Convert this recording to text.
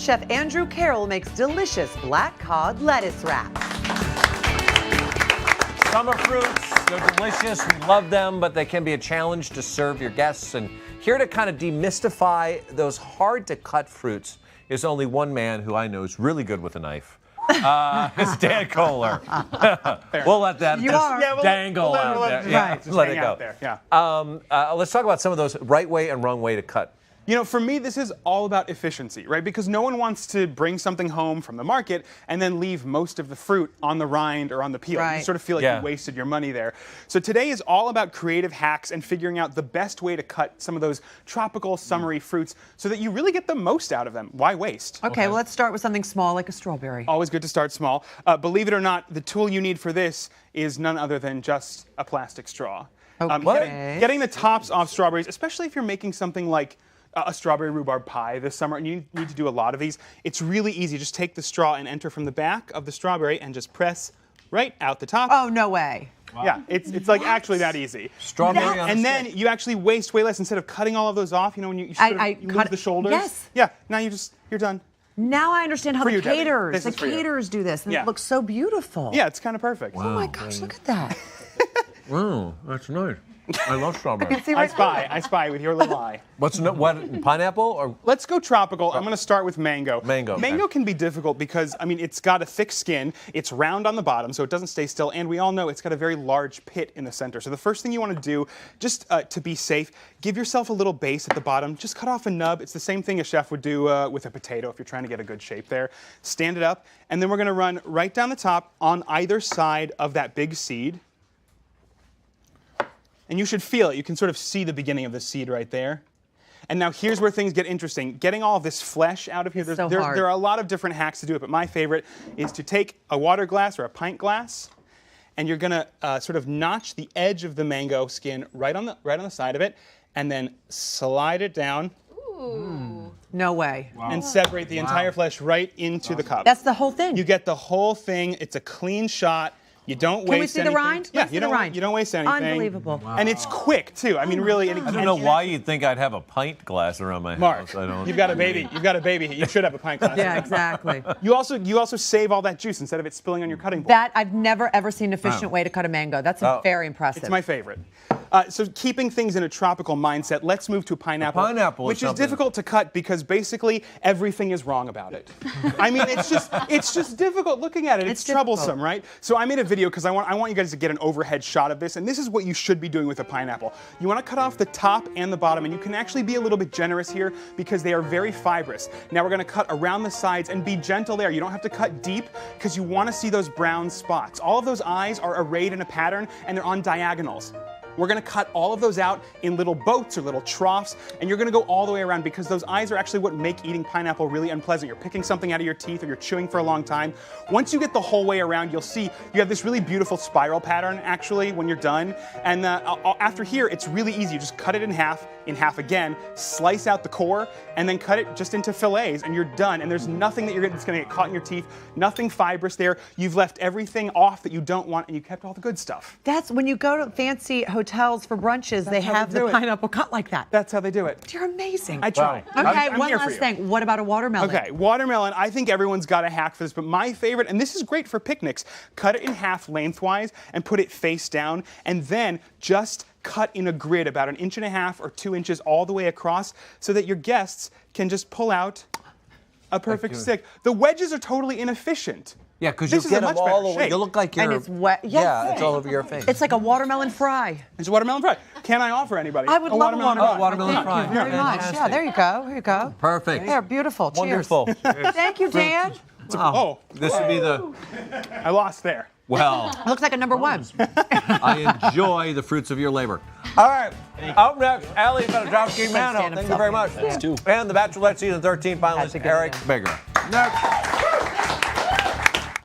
Chef Andrew Carroll makes delicious black cod lettuce wraps. Summer fruits, they're delicious. We love them, but they can be a challenge to serve your guests. And here to kind of demystify those hard-to-cut fruits is only one man who I know is really good with a knife. It's Dan Kohler. We'll let that dangle out there. Right. Let it go. There. Yeah. Let's talk about some of those right way and wrong way to cut. You know, for me, this is all about efficiency, right? Because no one wants to bring something home from the market and then leave most of the fruit on the rind or on the peel. Right. You sort of feel like you wasted your money there. So today is all about creative hacks and figuring out the best way to cut some of those tropical, summery fruits so that you really get the most out of them. Why waste? Okay, well, let's start with something small like a strawberry. Always good to start small. Believe it or not, the tool you need for this is none other than just a plastic straw. Okay. Getting the tops off strawberries, especially if you're making something like a strawberry rhubarb pie this summer, and you need to do a lot of these, it's really easy. Just take the straw and enter from the back of the strawberry and just press right out the top. Oh, no way. Wow. Yeah, it's like actually that easy. Strawberry on and then you actually waste way less instead of cutting all of those off. You know, when you lose the shoulders. Yes. Yeah. Now you're done. Now I understand how the caterers do this, and Yeah. it looks so beautiful. Yeah, it's kind of perfect. Oh my gosh, look at that. Wow, that's nice. I love strawberry. I spy with your little eye. What, pineapple or? Let's go tropical. I'm going to start with mango. Mango. Mango can be difficult because, I mean, it's got a thick skin, it's round on the bottom, so it doesn't stay still, and we all know it's got a very large pit in the center. So the first thing you want to do, just to be safe, give yourself a little base at the bottom. Just cut off a nub. It's the same thing a chef would do with a potato if you're trying to get a good shape there. Stand it up, and then we're going to run right down the top on either side of that big seed. And you should feel it. You can sort of see the beginning of the seed right there. And now here's where things get interesting. Getting all this flesh out of here, there are a lot of different hacks to do it, but my favorite is to take a water glass or a pint glass, and you're gonna sort of notch the edge of the mango skin right on the side of it, and then slide it down. Ooh. No way. Wow. And separate the entire flesh right into the cup. That's the whole thing. You get the whole thing. It's a clean shot. You don't waste anything. Can we see the rind? Yeah, you don't waste anything. Unbelievable. Wow. And it's quick too. I mean, really. I don't know why you'd think I'd have a pint glass around my house. Mark, you've got a baby. You've got a baby. You should have a pint glass. Yeah, exactly. You also save all that juice instead of it spilling on your cutting board. That I've never ever seen an efficient way to cut a mango. That's very impressive. It's my favorite. So keeping things in a tropical mindset, let's move to pineapple. Which is difficult to cut because basically everything is wrong about it. I mean, it's just difficult looking at it. It's troublesome, right? So I made a video because I want you guys to get an overhead shot of this, and this is what you should be doing with a pineapple. You want to cut off the top and the bottom, and you can actually be a little bit generous here because they are very fibrous. Now we're going to cut around the sides and be gentle there. You don't have to cut deep because you want to see those brown spots. All of those eyes are arrayed in a pattern, and they're on diagonals. We're going to cut all of those out in little boats or little troughs, and you're going to go all the way around because those eyes are actually what make eating pineapple really unpleasant. You're picking something out of your teeth or you're chewing for a long time. Once you get the whole way around, you'll see you have this really beautiful spiral pattern actually when you're done. And after here, it's really easy. You just cut it in half again, slice out the core, and then cut it just into fillets, and you're done. And there's nothing that's going to get caught in your teeth, nothing fibrous there. You've left everything off that you don't want, and you kept all the good stuff. That's when you go to fancy hotels for brunches, they have the pineapple cut like that. That's how they do it. You're amazing. I try. Okay, I'm one here for last you. thing. What about a watermelon? Okay, watermelon, I think everyone's got a hack for this, but my favorite, and this is great for picnics, cut it in half lengthwise and put it face down, and then just cut in a grid about 1.5 inches or 2 inches all the way across so that your guests can just pull out a perfect stick. The wedges are totally inefficient. Yeah, because you get them all the way. You look like you're... And it's wet. Yes. Yeah, it's all over your face. It's like a watermelon fry. It's a watermelon fry. Can I offer anybody I would love a watermelon fry. Watermelon fry. Thank you very much. Yeah, there you go. Here you go. Perfect. They're beautiful. Cheers. Wonderful. Thank you, Dan. Wow. This would be the... I lost there. Well... It looks like a number one. I enjoy the fruits of your labor. All right. Up next, Allie Petrovsky-Mano. Thank you very much. And the Bachelorette Season 13 finalist, Eric Bigger. Next.